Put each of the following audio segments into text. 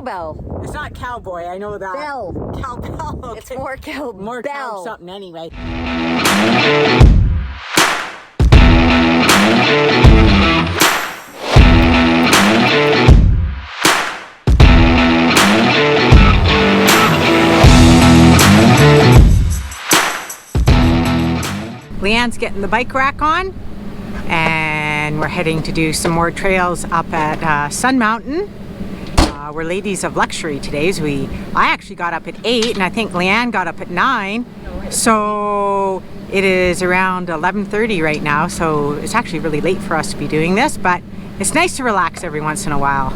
Cowbell. It's not cowboy, I know that. Bell. Cowbell. Okay. It's more cow. More bell. cow something anyway. Leanne's getting the bike rack on, and we're heading to do some more trails up at Sun Mountain. We're ladies of luxury today. So I actually got up at 8, and I think Leanne got up at 9. So it is around 11:30 right now. So it's actually really late for us to be doing this, but it's nice to relax every once in a while.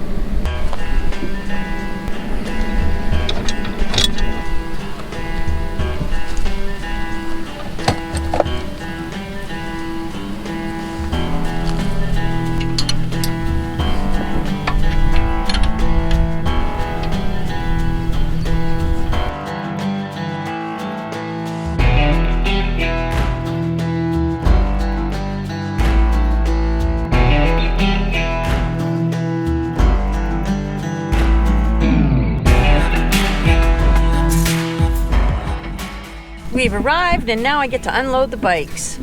We've arrived, and now I get to unload the bikes.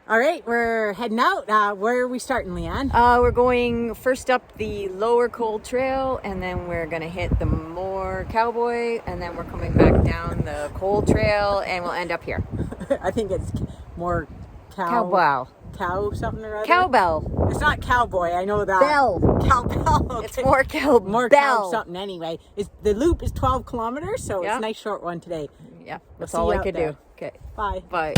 All right, we're heading out. Where are we starting, Leanne? We're going first up the lower cold trail, and then we're gonna hit the more cowboy, and then we're coming back down the cold trail, and we'll end up here. I think it's more Cowbell. Cow something or other. Cowbell. It's not cowboy, I know that. Bell. Cowbell. Okay. It's more cow. More bell. cow something anyway. The loop is 12 kilometers, so Yeah. it's a nice short one today. Yeah, that's see all you I out could there. do. Okay. Bye. Bye.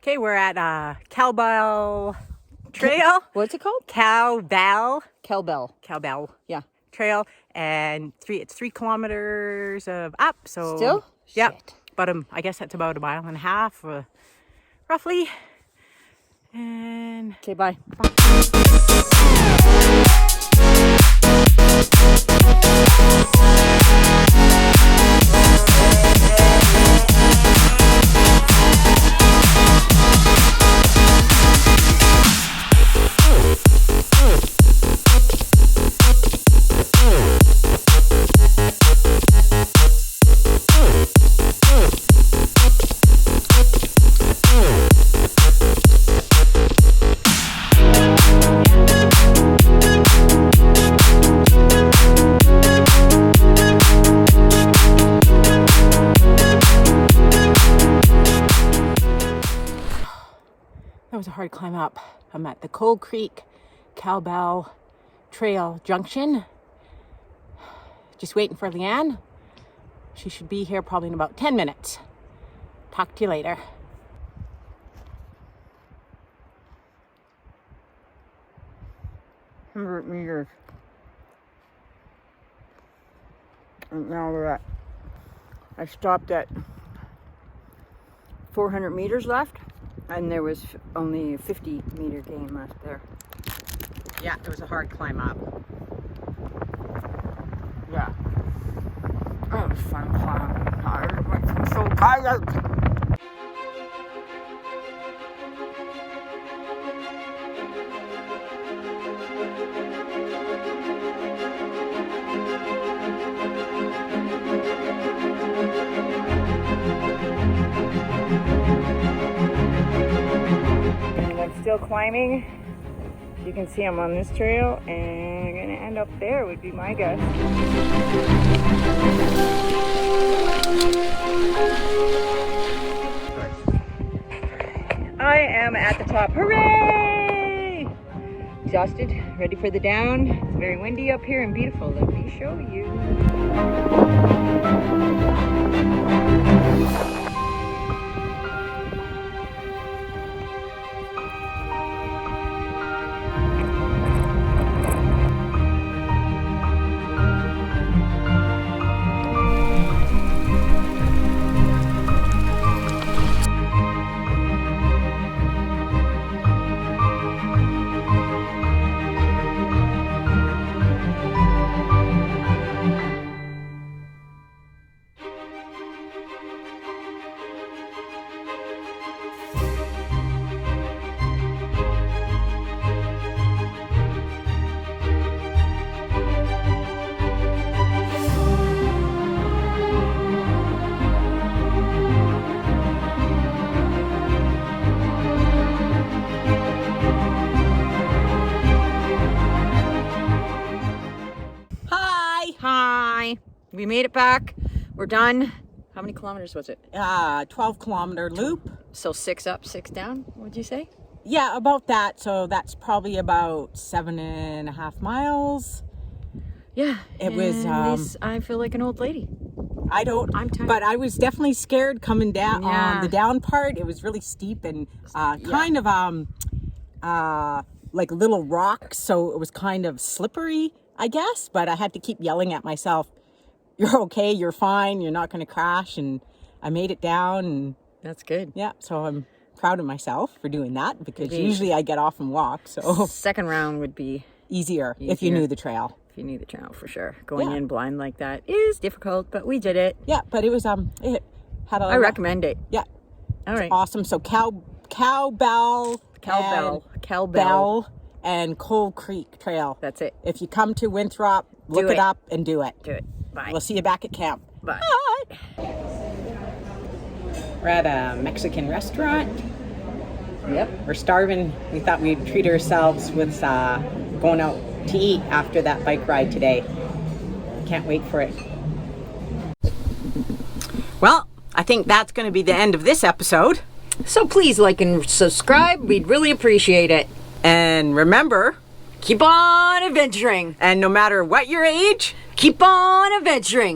Okay, we're at Cowbell Trail. What's it called? Cowbell. Cowbell. Yeah. Trail, and it's 3 kilometers of up. So Still? yeah, Shit. but I guess that's about 1.5 miles, roughly. And Okay, bye. that was a hard climb up. I'm at the Cold Creek Cowbell Trail Junction. Just waiting for Leanne. She should be here probably in about 10 minutes. Talk to you later. Meters. And now we're at, I stopped at 400 meters left, and there was only a 50-meter gain left there. Yeah, it was a hard climb up. Yeah. That was fun climbing. I'm so tired. still climbing. You can see I'm on this trail and I'm gonna end up there would be my guess. I am at the top. Hooray! Exhausted, ready for the down. It's very windy up here and beautiful. Let me show you. Hi, we made it back. We're done. How many kilometers was it? 12-kilometer loop. So 6 up, 6 down, would you say? Yeah, about that. So that's probably about 7.5 miles. Yeah. It was, I feel like an old lady. I'm tired. But I was definitely scared coming down Yeah. on the down part. It was really steep and kind of like little rocks. So it was kind of slippery, I guess. But I had to keep yelling at myself, "You're okay, you're fine, you're not going to crash." And I made it down. And That's good. yeah, so I'm proud of myself for doing that, because Indeed. usually I get off and walk. So Second round would be easier if you knew the trail. if you knew the trail for sure. Going Yeah. in blind like that is difficult, but we did it. Yeah, but it was it had a I recommend it. Yeah, All right. awesome. So Cowbell, Cowbell. and Cold Creek Trail. That's it. If you come to Winthrop, look it it. up and do it. Do it. Bye. We'll see you back at camp. Bye. We're at a Mexican restaurant. Yep. We're starving. We thought we'd treat ourselves with going out to eat after that bike ride today. Can't wait for it. Well, I think that's going to be the end of this episode. So please like and subscribe. We'd really appreciate it. And remember, Keep on adventuring. and no matter what your age, Keep on adventuring.